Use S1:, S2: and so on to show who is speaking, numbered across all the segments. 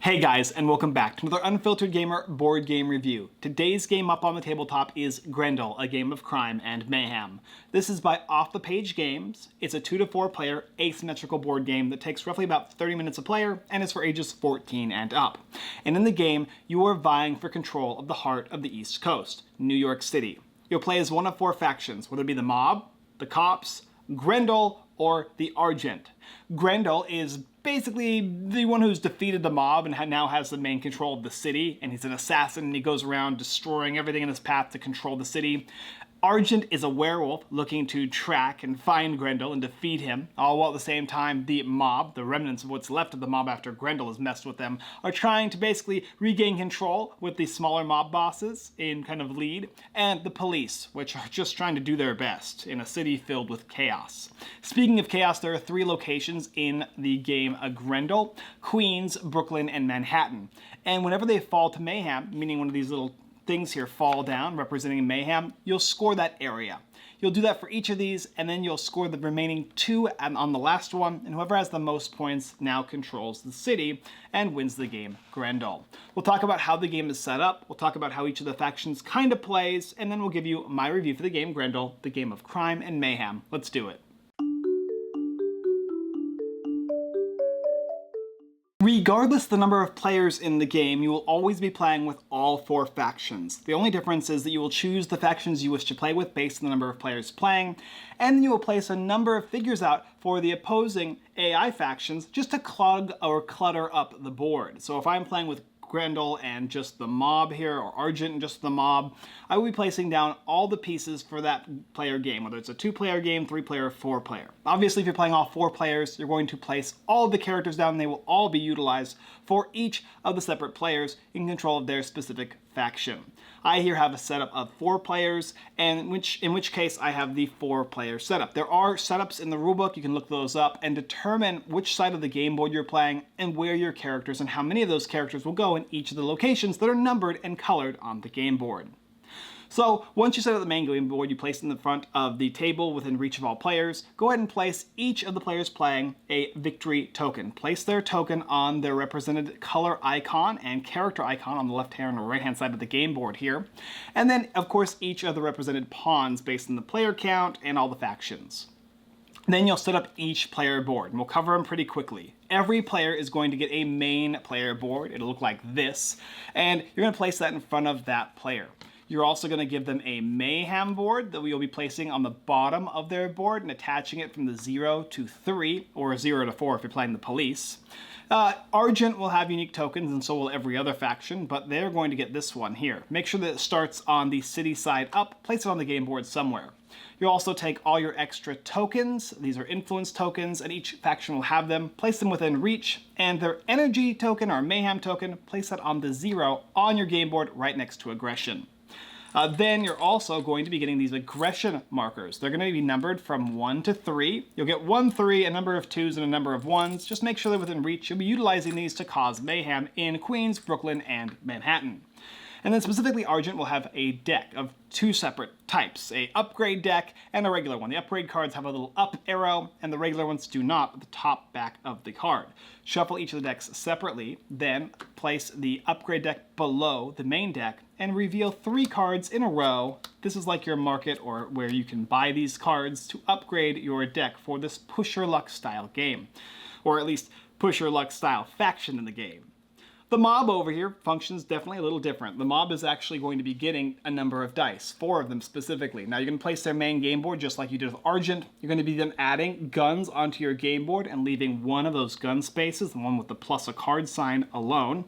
S1: Hey guys, and welcome back to another Unfiltered Gamer board game review. Today's game up on the tabletop is Grendel, a game of crime and mayhem. This is by Off the Page Games. It's a 2 to 4 player asymmetrical board game that takes roughly about 30 minutes a player and is for ages 14 and up. And in the game, you are vying for control of the heart of the East Coast, New York City. You'll play as one of 4 factions, whether it be the mob, the cops, Grendel, or the Argent. Grendel is basically the one who's defeated the mob and now has the main control of the city, and he's an assassin and he goes around destroying everything in his path to control the city. Argent is a werewolf looking to track and find Grendel and defeat him, all while at the same time the mob, the remnants of what's left of the mob after Grendel has messed with them, are trying to basically regain control with the smaller mob bosses in kind of lead, and the police, which are just trying to do their best in a city filled with chaos. Speaking of chaos, there are 3 locations in the game Grendel: Queens, Brooklyn, and Manhattan. And whenever they fall to mayhem, meaning one of these little things here fall down representing mayhem, you'll score that area. You'll do that for each of these, and then you'll score the remaining 2 on the last one, and whoever has the most points now controls the city and wins the game Grendel. We'll talk about how the game is set up, we'll talk about how each of the factions kind of plays, and then we'll give you my review for the game Grendel, the game of crime and mayhem. Let's do it. Regardless of the number of players in the game, you will always be playing with all 4 factions. The only difference is that you will choose the factions you wish to play with based on the number of players playing, and then you will place a number of figures out for the opposing AI factions just to clog or clutter up the board. So if I'm playing with Grendel and just the mob here, or Argent and just the mob, I will be placing down all the pieces for that player game, whether it's a 2-player game, 3-player, or 4-player. Obviously, if you're playing all 4 players, you're going to place all the characters down, and they will all be utilized for each of the separate players in control of their specific faction. I here have a setup of 4 players, and in which case I have the 4-player setup. There are setups in the rulebook, you can look those up and determine which side of the game board you're playing and where your characters and how many of those characters will go in each of the locations that are numbered and colored on the game board. So once you set up the main game board, you place it in the front of the table within reach of all players. Go ahead and place each of the players playing a victory token. Place their token on their represented color icon and character icon on the left hand or right hand side of the game board here. And then, of course, each of the represented pawns based on the player count and all the factions. Then you'll set up each player board, and we'll cover them pretty quickly. Every player is going to get a main player board. It'll look like this, and you're going to place that in front of that player. You're also going to give them a mayhem board that we'll be placing on the bottom of their board and attaching it from the 0 to 3, or 0 to 4 if you're playing the police. Argent will have unique tokens, and so will every other faction, but they're going to get this one here. Make sure that it starts on the city side up, place it on the game board somewhere. You'll also take all your extra tokens, these are influence tokens, and each faction will have them, place them within reach, and their energy token or mayhem token, place that on the 0 on your game board right next to aggression. Then you're also going to be getting these aggression markers. They're going to be numbered from 1 to 3. You'll get 1, 3, a number of 2s, and a number of 1s. Just make sure they're within reach. You'll be utilizing these to cause mayhem in Queens, Brooklyn, and Manhattan. And then specifically, Argent will have a deck of 2 separate types, a upgrade deck and a regular one. The upgrade cards have a little up arrow, and the regular ones do not at the top back of the card. Shuffle each of the decks separately, then place the upgrade deck below the main deck, and reveal 3 cards in a row. This is like your market or where you can buy these cards to upgrade your deck for this push your luck style game, or at least push your luck style faction in the game. The mob over here functions definitely a little different. The mob is actually going to be getting a number of dice, 4 of them specifically. Now you're going to place their main game board just like you did with Argent. You're going to be then adding guns onto your game board and leaving one of those gun spaces, the one with the plus a card sign, alone.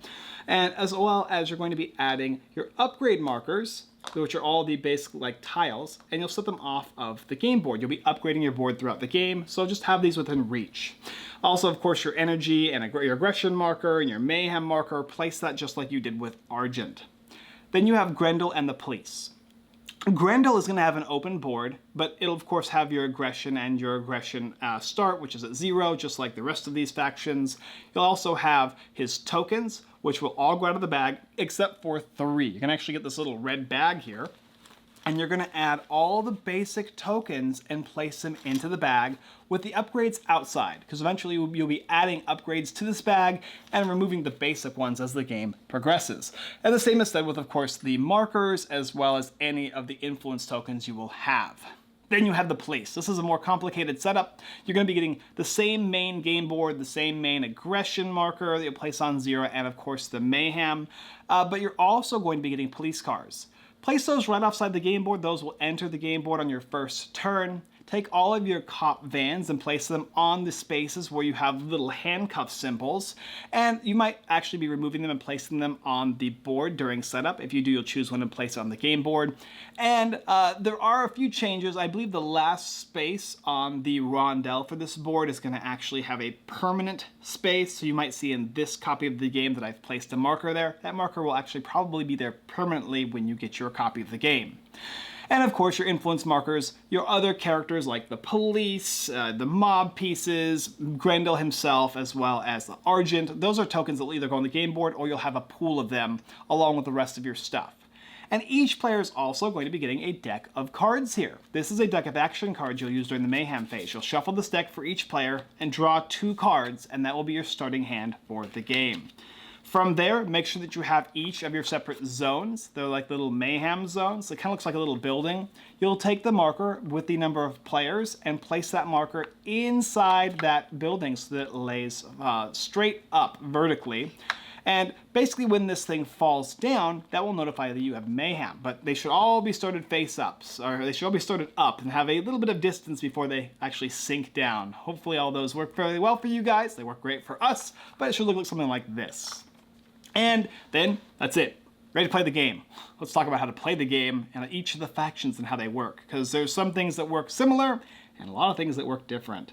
S1: And as well as you're going to be adding your upgrade markers, which are all the basic like tiles, and you'll set them off of the game board. You'll be upgrading your board throughout the game, so just have these within reach. Also, of course, your energy and your aggression marker and your mayhem marker, place that just like you did with Argent. Then you have Grendel and the police. Grendel is going to have an open board, but it'll of course have your aggression and your aggression start, which is at 0, just like the rest of these factions. You'll also have his tokens, which will all go out of the bag, except for 3. You can actually get this little red bag here. and you're going to add all the basic tokens and place them into the bag with the upgrades outside, because eventually you'll be adding upgrades to this bag and removing the basic ones as the game progresses. And the same is said with, of course, the markers as well as any of the influence tokens you will have. Then you have the police. This is a more complicated setup. You're going to be getting the same main game board, the same main aggression marker that you'll place on 0, and of course the Mayhem, but you're also going to be getting police cars. Place those right offside the game board. Those will enter the game board on your first turn. Take all of your cop vans and place them on the spaces where you have little handcuff symbols. And you might actually be removing them and placing them on the board during setup. If you do, you'll choose one and place it on the game board. And there are a few changes. I believe the last space on the rondel for this board is going to actually have a permanent space. So you might see in this copy of the game that I've placed a marker there. That marker will actually probably be there permanently when you get your copy of the game. And of course, your influence markers, your other characters like the police, the mob pieces, Grendel himself, as well as the Argent. Those are tokens that will either go on the game board or you'll have a pool of them along with the rest of your stuff. And each player is also going to be getting a deck of cards here. This is a deck of action cards you'll use during the Mayhem phase. You'll shuffle this deck for each player and draw 2 cards, and that will be your starting hand for the game. From there, make sure that you have each of your separate zones. They're like little Mayhem zones. It kind of looks like a little building. You'll take the marker with the number of players and place that marker inside that building so that it lays straight up vertically. And basically when this thing falls down, that will notify that you have Mayhem. But they should all be started face up, or they should all be started up and have a little bit of distance before they actually sink down. Hopefully all those work fairly well for you guys. They work great for us, but it should look like something like this. And then that's it. Ready to play the game. Let's talk about how to play the game and each of the factions and how they work, because there's some things that work similar and a lot of things that work different.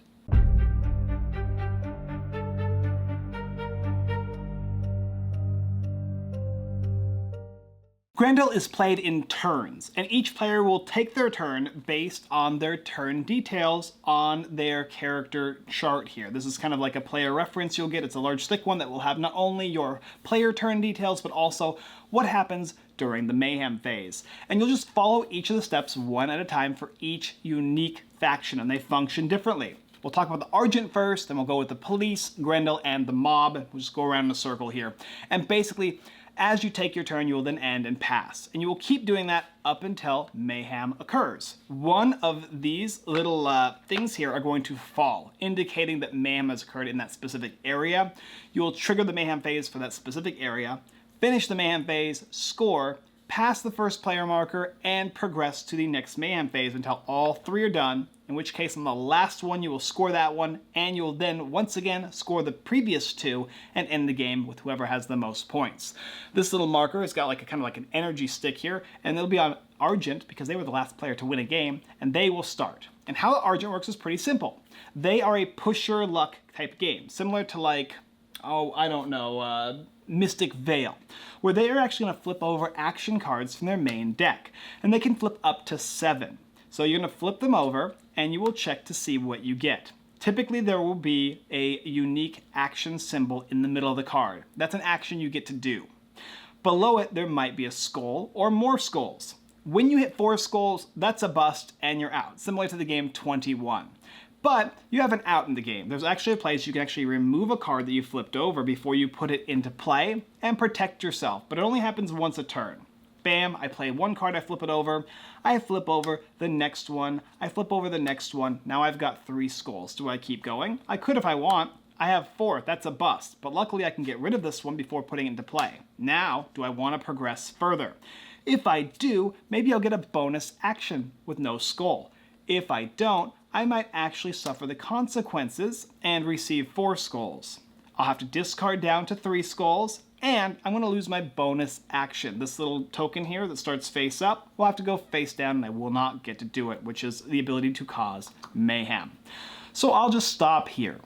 S1: Grendel is played in turns, and each player will take their turn based on their turn details on their character chart here. This is kind of like a player reference you'll get. It's a large thick one that will have not only your player turn details, but also what happens during the Mayhem phase. And you'll just follow each of the steps one at a time for each unique faction, and they function differently. We'll talk about the Argent first, then we'll go with the police, Grendel, and the mob. We'll just go around in a circle here. And basically, as you take your turn, you will then end and pass. And you will keep doing that up until Mayhem occurs. One of these little things here are going to fall, indicating that Mayhem has occurred in that specific area. You will trigger the Mayhem phase for that specific area, finish the Mayhem phase, score, pass the first player marker, and progress to the next Mayhem phase until all 3 are done, in which case on the last one you will score that one, and you will then once again score the previous 2 and end the game with whoever has the most points. This little marker has got like a kind of like an energy stick here, and it'll be on Argent because they were the last player to win a game, and they will start. And how the Argent works is pretty simple. They are a push your luck type game, similar to like, Mystic Veil, where they are actually going to flip over action cards from their main deck, and they can flip up to 7. So you're going to flip them over, and you will check to see what you get. Typically, there will be a unique action symbol in the middle of the card. That's an action you get to do. Below it, there might be a skull or more skulls. When you hit 4 skulls, that's a bust, and you're out, similar to the game 21. But you have an out in the game. There's actually a place you can actually remove a card that you flipped over before you put it into play and protect yourself, but it only happens once a turn. Bam, I play 1 card, I flip it over, I flip over the next one, I flip over the next one, now I've got 3 skulls. Do I keep going? I could if I want. I have 4, that's a bust, but luckily I can get rid of this one before putting it into play. Now, do I want to progress further? If I do, maybe I'll get a bonus action with no skull. If I don't, I might actually suffer the consequences and receive 4 skulls. I'll have to discard down to 3 skulls, and I'm going to lose my bonus action. This little token here that starts face up will have to go face down, and I will not get to do it, which is the ability to cause mayhem. So I'll just stop here.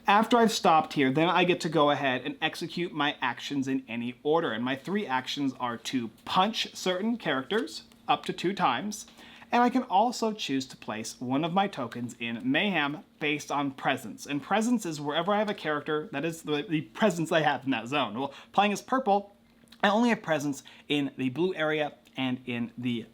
S1: After I've stopped here, then I get to go ahead and execute my actions in any order. And my 3 actions are to punch certain characters up to 2 times, and I can also choose to place one of my tokens in Mayhem based on presence. And presence is wherever I have a character, that is the presence I have in that zone. Well, playing as purple, I only have presence in the blue area and in the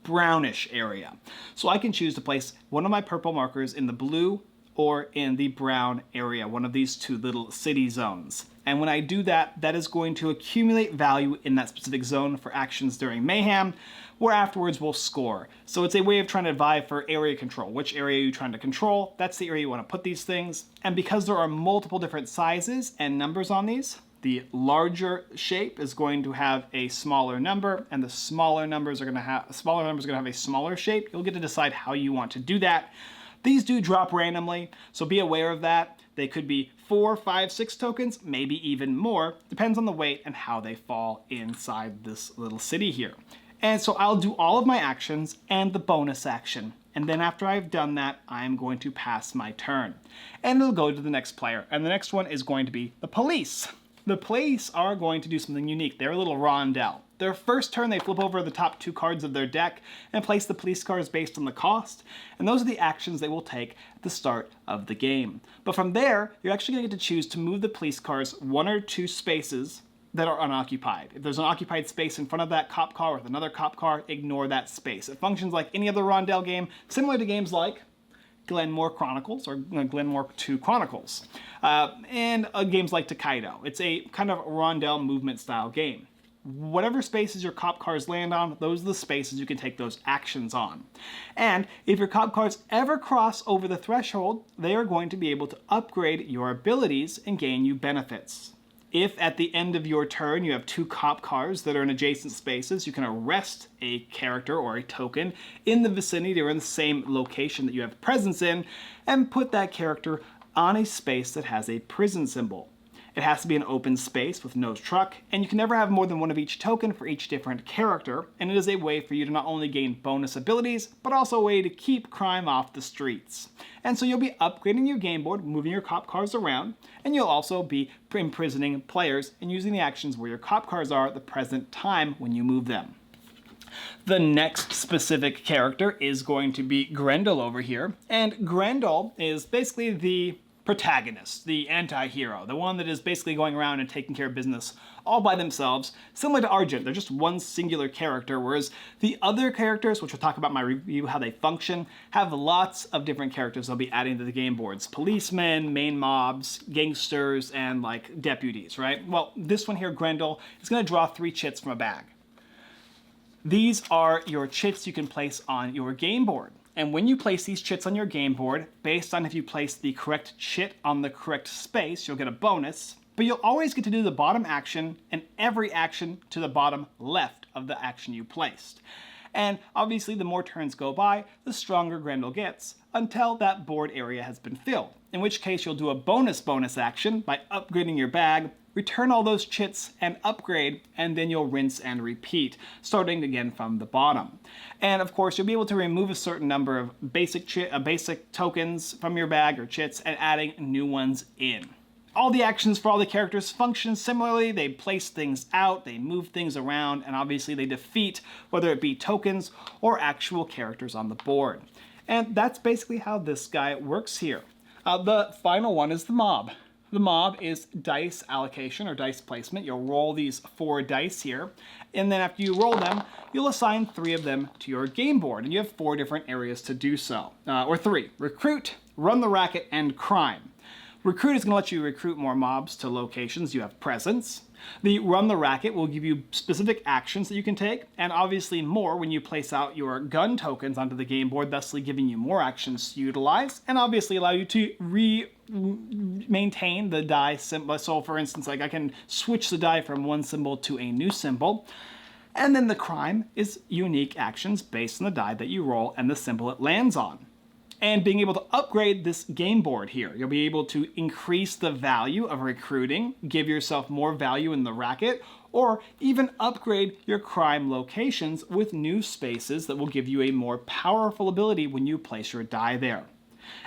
S1: brownish area. So I can choose to place one of my purple markers in the blue or in the brown area, one of these two little city zones. And when I do that, that is going to accumulate value in that specific zone for actions during Mayhem, where afterwards we'll score. So it's a way of trying to vie for area control. Which area are you trying to control? That's the area you want to put these things. And because there are multiple different sizes and numbers on these, the larger shape is going to have a smaller number, and the smaller numbers are going to have a smaller shape. You'll get to decide how you want to do that. These do drop randomly, so be aware of that. They could be 4, 5, 6 tokens, maybe even more. Depends on the weight and how they fall inside this little city here. And so I'll do all of my actions and the bonus action. And then after I've done that, I'm going to pass my turn. And it'll go to the next player. And the next one is going to be the police. The police are going to do something unique. They're a little rondel. Their first turn, they flip over the top 2 cards of their deck and place the police cards based on the cost. And those are the actions they will take at the start of the game. But from there, you're actually going to get to choose to move the police cars 1 or 2 spaces that are unoccupied. If there's an occupied space in front of that cop car with another cop car, ignore that space. It functions like any other rondel game, similar to games like Glenmore Chronicles or Glenmore 2 Chronicles, and games like Takedo. It's a kind of rondel movement style game. Whatever spaces your cop cars land on, those are the spaces you can take those actions on. And if your cop cars ever cross over the threshold, they are going to be able to upgrade your abilities and gain you benefits. If at the end of your turn you have 2 cop cars that are in adjacent spaces, you can arrest a character or a token in the vicinity or in the same location that you have presence in and put that character on a space that has a prison symbol. It has to be an open space with no truck, and you can never have more than one of each token for each different character, and it is a way for you to not only gain bonus abilities, but also a way to keep crime off the streets. And so you'll be upgrading your game board, moving your cop cars around, and you'll also be imprisoning players and using the actions where your cop cars are at the present time when you move them. The next specific character is going to be Grendel over here, and Grendel is basically the protagonist, the anti-hero, the one that is basically going around and taking care of business all by themselves, similar to Argent. They're just one singular character, whereas the other characters, which we'll talk about in my review, how they function, have lots of different characters they'll be adding to the game boards. Policemen, main mobs, gangsters, and like deputies, right? Well, this one here, Grendel, is going to draw 3 chits from a bag. These are your chits you can place on your game board. And when you place these chits on your game board, based on if you place the correct chit on the correct space, you'll get a bonus, but you'll always get to do the bottom action and every action to the bottom left of the action you placed. And obviously the more turns go by, the stronger Grendel gets until that board area has been filled, in which case you'll do a bonus action by upgrading your bag, return all those chits and upgrade, and then you'll rinse and repeat, starting again from the bottom. And of course, you'll be able to remove a certain number of basic tokens from your bag or chits and adding new ones in. All the actions for all the characters function similarly. They place things out, they move things around, and obviously they defeat, whether it be tokens or actual characters on the board. And that's basically how this guy works here. The final one is the mob. The mob is dice allocation or dice placement. You'll roll these 4 dice here, and then after you roll them, you'll assign 3 of them to your game board, and you have 4 different areas to do so, or 3. Recruit, run the racket, and crime. Recruit is going to let you recruit more mobs to locations you have presence. The Run the Racket will give you specific actions that you can take, and obviously more when you place out your gun tokens onto the game board, thusly giving you more actions to utilize, and obviously allow you to maintain the die symbol. So for instance, like I can switch the die from one symbol to a new symbol. And then the crime is unique actions based on the die that you roll and the symbol it lands on. And being able to upgrade this game board here, you'll be able to increase the value of recruiting, give yourself more value in the racket, or even upgrade your crime locations with new spaces that will give you a more powerful ability when you place your die there.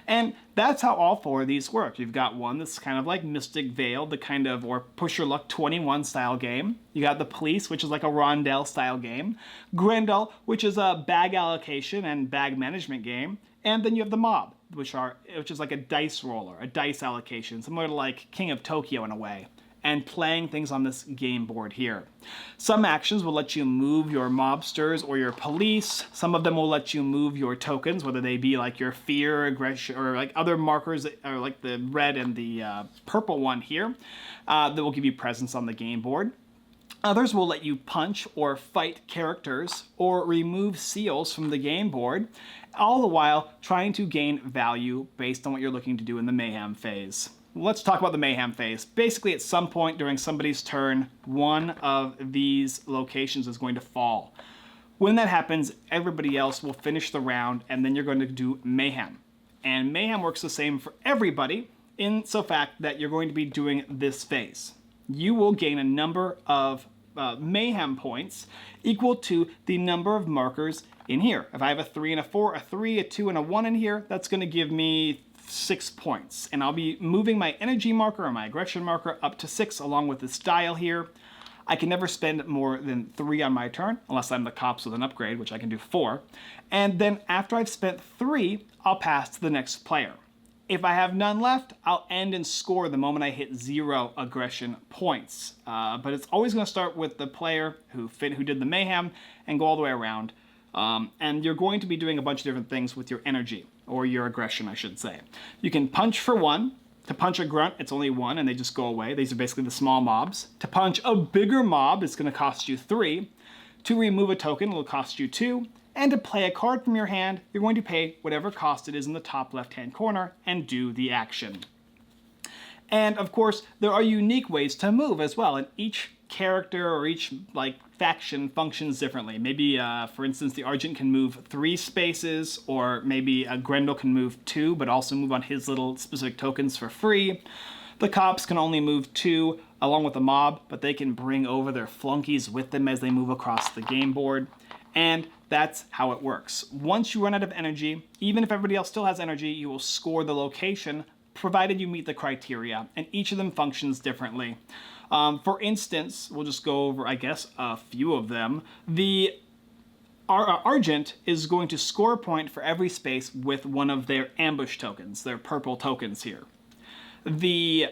S1: And that's how all 4 of these work. You've got one that's kind of like Mystic Veil, the kind of, or Push Your Luck 21 style game. You got the Police, which is like a Rondel style game. Grendel, which is a bag allocation and bag management game. And then you have the mob, which is like a dice roller, a dice allocation, similar to like King of Tokyo in a way. and playing things on this game board here. Some actions will let you move your mobsters or your police. Some of them will let you move your tokens, whether they be like your fear, aggression, or like other markers that are like the red and the purple one here that will give you presence on the game board. Others will let you punch or fight characters or remove seals from the game board, all the while trying to gain value based on what you're looking to do in the Mayhem phase. Let's talk about the Mayhem phase. Basically, at some point during somebody's turn, one of these locations is going to fall. When that happens, everybody else will finish the round, and then you're going to do Mayhem. And Mayhem works the same for everybody, in so fact that you're going to be doing this phase. You will gain a number of Mayhem points equal to the number of markers in here. If I have a 3 and a 4, a 3, a 2, and a 1 in here, that's going to give me 6 points. And I'll be moving my energy marker or my aggression marker up to 6 along with this dial here. I can never spend more than 3 on my turn, unless I'm the cops with an upgrade, which I can do 4. And then after I've spent 3, I'll pass to the next player. If I have none left, I'll end and score the moment I hit 0 aggression points. But it's always going to start with the player who did the Mayhem and go all the way around. And you're going to be doing a bunch of different things with your energy, or your aggression, I should say. You can punch for 1. To punch a grunt, it's only 1, and they just go away. These are basically the small mobs. To punch a bigger mob, it's going to cost you 3. To remove a token, it'll cost you 2. And to play a card from your hand, you're going to pay whatever cost it is in the top left-hand corner and do the action. And of course, there are unique ways to move as well, and each character or each faction functions differently. Maybe, for instance, the Argent can move 3 spaces, or maybe a Grendel can move 2, but also move on his little specific tokens for free. The cops can only move 2 along with the mob, but they can bring over their flunkies with them as they move across the game board. And that's how it works. Once you run out of energy, even if everybody else still has energy, you will score the location, provided you meet the criteria, and each of them functions differently. For instance, we'll just go over, I guess, a few of them. The Argent is going to score a point for every space with one of their ambush tokens, their purple tokens here. The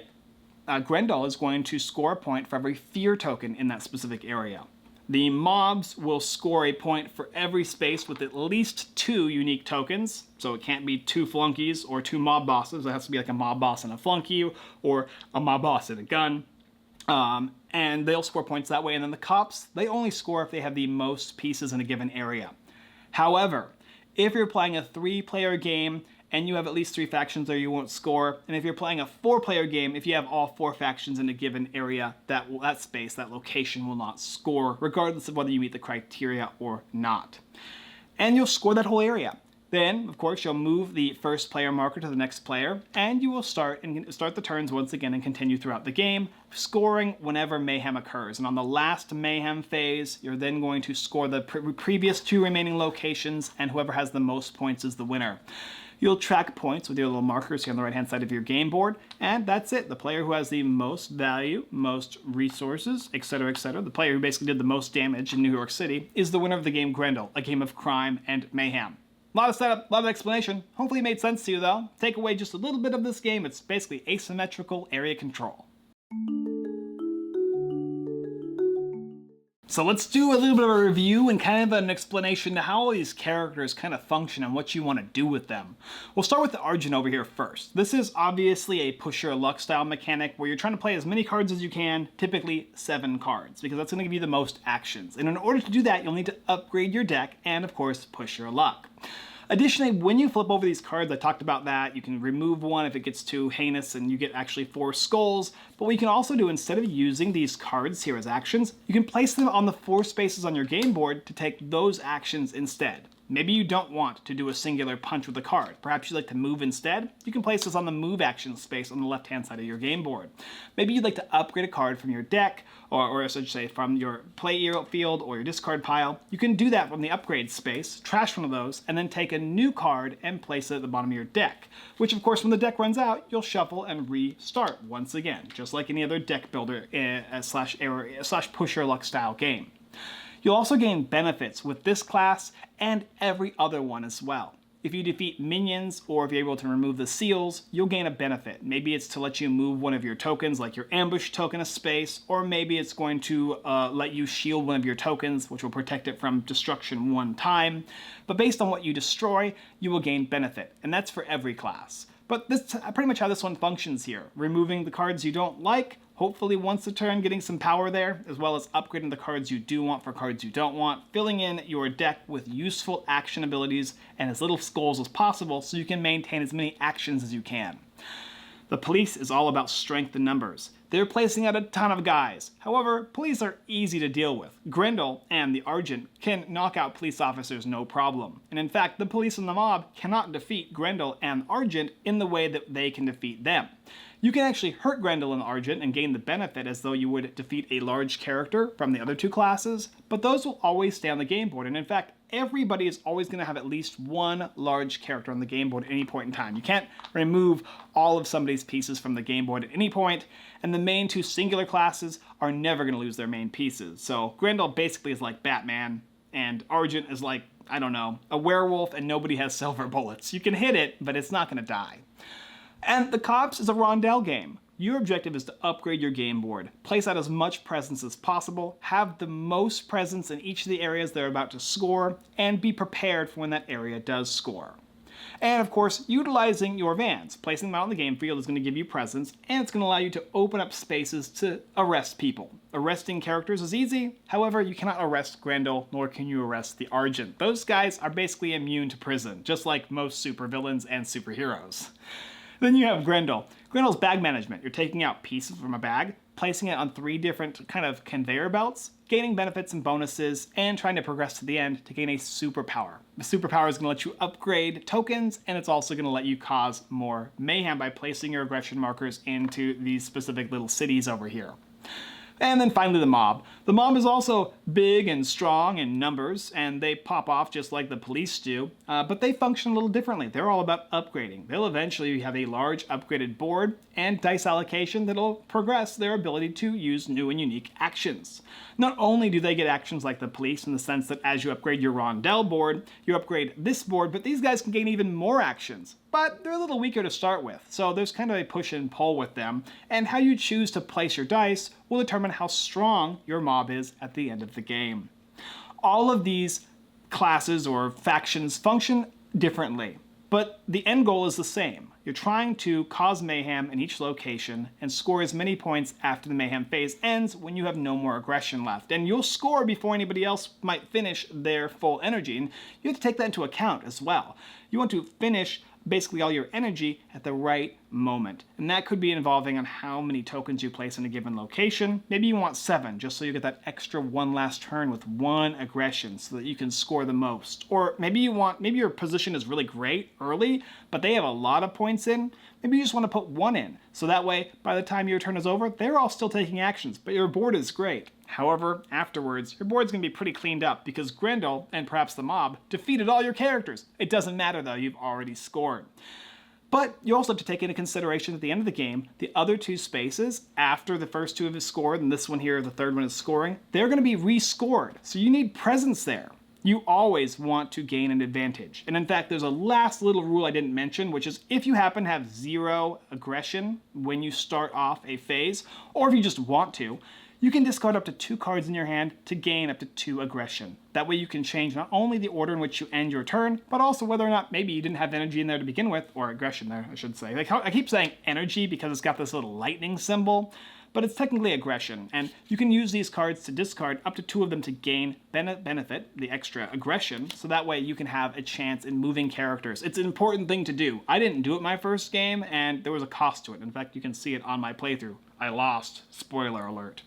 S1: Grendel is going to score a point for every fear token in that specific area. The mobs will score a point for every space with at least 2 unique tokens. So it can't be 2 flunkies or 2 mob bosses. It has to be like a mob boss and a flunky, or a mob boss and a gun. And they'll score points that way. And then the cops, they only score if they have the most pieces in a given area. However, if you're playing a 3-player game and you have at least 3 factions there, you won't score. And if you're playing a 4-player game, if you have all 4 factions in a given area, that space, that location will not score, regardless of whether you meet the criteria or not. And you'll score that whole area. Then, of course, you'll move the first player marker to the next player, and you will start the turns once again and continue throughout the game, scoring whenever Mayhem occurs. And on the last Mayhem phase, you're then going to score the previous 2 remaining locations, and whoever has the most points is the winner. You'll track points with your little markers here on the right-hand side of your game board, and that's it. The player who has the most value, most resources, etc., the player who basically did the most damage in New York City, is the winner of the game Grendel, a game of crime and mayhem. A lot of setup, a lot of explanation. Hopefully it made sense to you, though. Take away just a little bit of this game. It's basically asymmetrical area control. So let's do a little bit of a review and kind of an explanation to how all these characters kind of function and what you want to do with them. We'll start with the Arjun over here first. This is obviously a push your luck style mechanic where you're trying to play as many cards as you can, typically 7 cards, because that's going to give you the most actions. And in order to do that, you'll need to upgrade your deck and, of course, push your luck. Additionally, when you flip over these cards, I talked about that, you can remove one if it gets too heinous and you get actually 4 skulls. But what you can also do, instead of using these cards here as actions, you can place them on the 4 spaces on your game board to take those actions instead. Maybe you don't want to do a singular punch with a card. Perhaps you'd like to move instead. You can place this on the move action space on the left-hand side of your game board. Maybe you'd like to upgrade a card from your deck, or I should say from your play field or your discard pile. You can do that from the upgrade space, trash one of those, and then take a new card and place it at the bottom of your deck. Which, of course, when the deck runs out, you'll shuffle and restart once again, just like any other deck builder / push your luck style game. You'll also gain benefits with this class and every other one as well. if you defeat minions or if you're able to remove the seals, you'll gain a benefit. Maybe it's to let you move one of your tokens, like your ambush token, a space, or maybe it's going to let you shield one of your tokens, which will protect it from destruction one time. But based on what you destroy, you will gain benefit, and that's for every class. But that's pretty much how this one functions here. Removing the cards you don't like, hopefully once a turn getting some power there, as well as upgrading the cards you do want for cards you don't want, filling in your deck with useful action abilities and as little skulls as possible so you can maintain as many actions as you can. The police is all about strength in numbers. They're placing out a ton of guys. However, police are easy to deal with. Grendel and the Argent can knock out police officers no problem. And in fact, the police and the mob cannot defeat Grendel and Argent in the way that they can defeat them. You can actually hurt Grendel and Argent and gain the benefit as though you would defeat a large character from the other two classes, but those will always stay on the game board, and in fact, everybody is always going to have at least one large character on the game board at any point in time. You can't remove all of somebody's pieces from the game board at any point, and the main two singular classes are never going to lose their main pieces. So Grendel basically is like Batman, and Argent is like, I don't know, a werewolf, and nobody has silver bullets. You can hit it, but it's not going to die. And the Cops is a rondel game. Your objective is to upgrade your game board, place out as much presence as possible, have the most presence in each of the areas they're about to score, and be prepared for when that area does score. And of course, utilizing your vans. Placing them out on the game field is going to give you presence, and it's going to allow you to open up spaces to arrest people. Arresting characters is easy, however, you cannot arrest Grendel, nor can you arrest the Argent. Those guys are basically immune to prison, just like most supervillains and superheroes. Then you have Grendel. Grendel's bag management. You're taking out pieces from a bag, placing it on 3 different kind of conveyor belts, gaining benefits and bonuses, and trying to progress to the end to gain a superpower. The superpower is going to let you upgrade tokens, and it's also going to let you cause more mayhem by placing your aggression markers into these specific little cities over here. And then finally the mob. The mob is also big and strong in numbers, and they pop off just like the police do, but they function a little differently. They're all about upgrading. They'll eventually have a large upgraded board and dice allocation that'll progress their ability to use new and unique actions. Not only do they get actions like the police in the sense that as you upgrade your rondel board, you upgrade this board, but these guys can gain even more actions. But they're a little weaker to start with, so there's kind of a push and pull with them, and how you choose to place your dice will determine how strong your mob is at the end of the game. All of these classes or factions function differently, but the end goal is the same. You're trying to cause mayhem in each location and score as many points after the mayhem phase ends when you have no more aggression left. And you'll score before anybody else might finish their full energy, and you have to take that into account as well. You want to finish basically all your energy at the right moment. And that could be involving on how many tokens you place in a given location. Maybe you want 7, just so you get that extra one last turn with 1 aggression so that you can score the most. Or maybe your position is really great early, but they have a lot of points in. Maybe you just want to put 1 in, so that way, by the time your turn is over, they're all still taking actions, but your board is great. However, afterwards, your board's going to be pretty cleaned up because Grendel, and perhaps the mob, defeated all your characters. It doesn't matter though, you've already scored. But you also have to take into consideration at the end of the game, the other 2 spaces, after the first 2 have scored, and this one here, the third one is scoring, they're going to be rescored. So you need presence there. You always want to gain an advantage. And in fact, there's a last little rule I didn't mention, which is if you happen to have 0 aggression when you start off a phase, or if you just want to, you can discard up to 2 cards in your hand to gain up to 2 aggression. That way you can change not only the order in which you end your turn, but also whether or not maybe you didn't have energy in there to begin with, or aggression there, I should say. Like, I keep saying energy because it's got this little lightning symbol, but it's technically aggression, and you can use these cards to discard up to 2 of them to gain benefit, the extra aggression, so that way you can have a chance in moving characters. It's an important thing to do. I didn't do it my first game, and there was a cost to it. In fact, you can see it on my playthrough. I lost. Spoiler alert.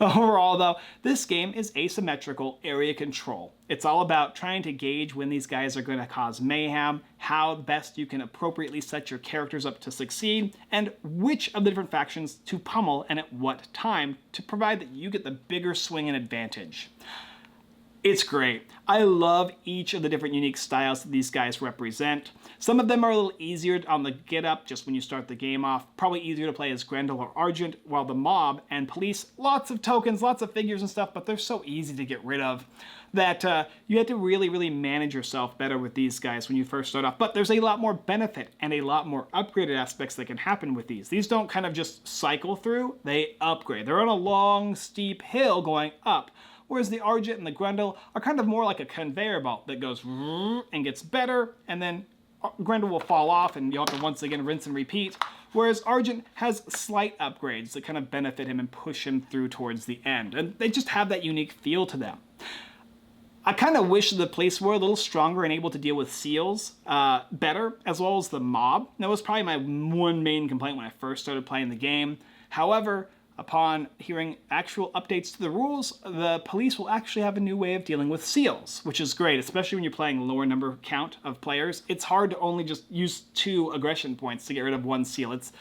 S1: Overall, though, this game is asymmetrical area control. It's all about trying to gauge when these guys are going to cause mayhem, how best you can appropriately set your characters up to succeed, and which of the different factions to pummel and at what time to provide that you get the bigger swing and advantage. It's great. I love each of the different unique styles that these guys represent. Some of them are a little easier on the get up just when you start the game off. Probably easier to play as Grendel or Argent, while the mob and police, lots of tokens, lots of figures and stuff, but they're so easy to get rid of that you have to really manage yourself better with these guys when you first start off. But there's a lot more benefit and a lot more upgraded aspects that can happen with these. These don't kind of just cycle through, they upgrade. They're on a long, steep hill going up. Whereas the Argent and the Grendel are kind of more like a conveyor belt that goes and gets better, and then Grendel will fall off and you'll have to once again rinse and repeat. Whereas Argent has slight upgrades that kind of benefit him and push him through towards the end. And they just have that unique feel to them. I kind of wish the police were a little stronger and able to deal with seals better, as well as the mob. That was probably my one main complaint when I first started playing the game. However, upon hearing actual updates to the rules, the police will actually have a new way of dealing with seals, which is great, especially when you're playing lower number count of players. It's hard to only just use 2 aggression points to get rid of 1 seal. It's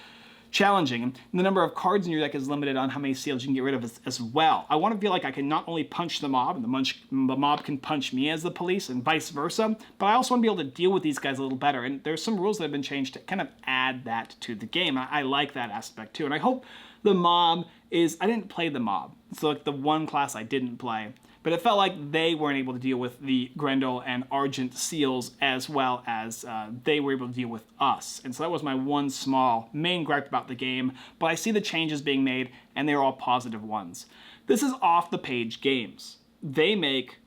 S1: challenging. And the number of cards in your deck is limited on how many seals you can get rid of as well. I want to feel like I can not only punch the mob, and the mob can punch me as the police, and vice versa, but I also want to be able to deal with these guys a little better. And there's some rules that have been changed to kind of add that to the game. I like that aspect too. And I hope the mob is, I didn't play the mob, so like the one class I didn't play, but it felt like they weren't able to deal with the Grendel and Argent seals as well as they were able to deal with us. And so that was my one small main gripe about the game, but I see the changes being made and they're all positive ones. This is Off the Page Games. They make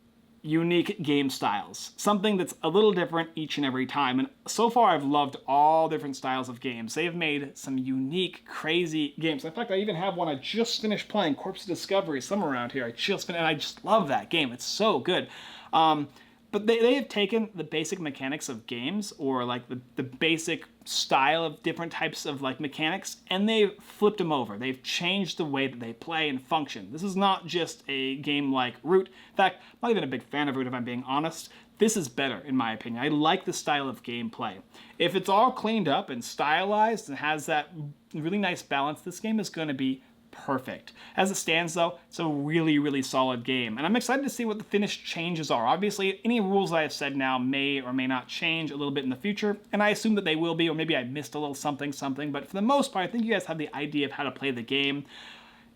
S1: unique game styles, something that's a little different each and every time. And so far I've loved all different styles of games. They've made some unique, crazy games. In fact, I even have one I just finished playing, Corpse Discovery, somewhere around here. I just love that game. It's so good. But they have taken the basic mechanics of games, or like the basic style of different types of like mechanics, and they've flipped them over. They've changed the way that they play and function. This is not just a game like Root. In fact, I'm not even a big fan of Root if I'm being honest. This is better in my opinion. I like the style of gameplay. If it's all cleaned up and stylized and has that really nice balance, this game is going to be perfect. As it stands though, it's a really solid game, and I'm excited to see what the finished changes are. Obviously, any rules I have said now may or may not change a little bit in the future, and I assume that they will be, or maybe I missed a little something, but for the most part, I think you guys have the idea of how to play the game.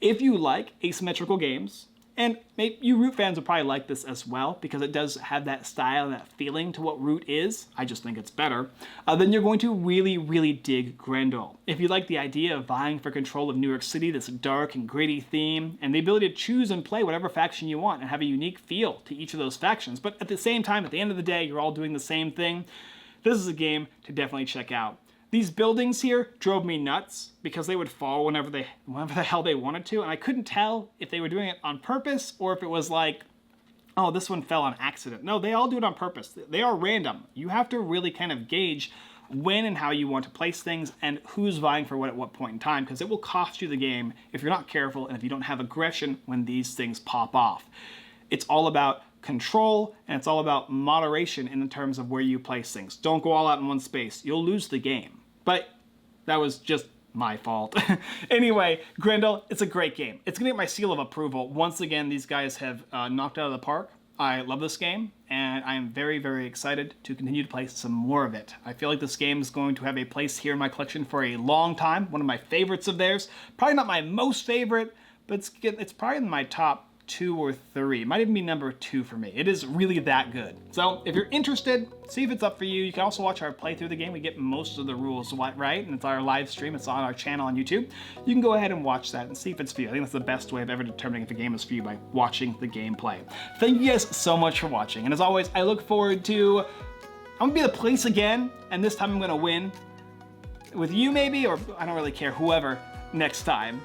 S1: If you like asymmetrical games, and maybe you Root fans will probably like this as well, because it does have that style and that feeling to what Root is. I just think it's better. Then you're going to really dig Grendel. If you like the idea of vying for control of New York City, this dark and gritty theme, and the ability to choose and play whatever faction you want and have a unique feel to each of those factions, but at the same time, at the end of the day, you're all doing the same thing, this is a game to definitely check out. These buildings here drove me nuts because they would fall whenever the hell they wanted to, and I couldn't tell if they were doing it on purpose or if it was like, oh, this one fell on accident. No, they all do it on purpose. They are random. You have to really kind of gauge when and how you want to place things and who's vying for what at what point in time, because it will cost you the game if you're not careful and if you don't have aggression when these things pop off. It's all about control, and it's all about moderation in terms of where you place things. Don't go all out in one space. You'll lose the game. But that was just my fault. Anyway, Grendel, it's a great game. It's gonna get my seal of approval. Once again, these guys have knocked out of the park. I love this game, and I am very excited to continue to play some more of it. I feel like this game is going to have a place here in my collection for a long time. One of my favorites of theirs. Probably not my most favorite, but it's probably in my top 2 or 3. It might even be number 2 for me. It is really that good. So if you're interested, see if it's up for you. You can also watch our playthrough of the game. We get most of the rules right, and it's our live stream. It's on our channel on YouTube. You can go ahead and watch that and see if it's for you. I think that's the best way of ever determining if a game is for you, by watching the gameplay. Thank you guys so much for watching, and as always, I look forward to, I'm gonna be the police again, and this time I'm gonna win with you maybe, or I don't really care, whoever, next time.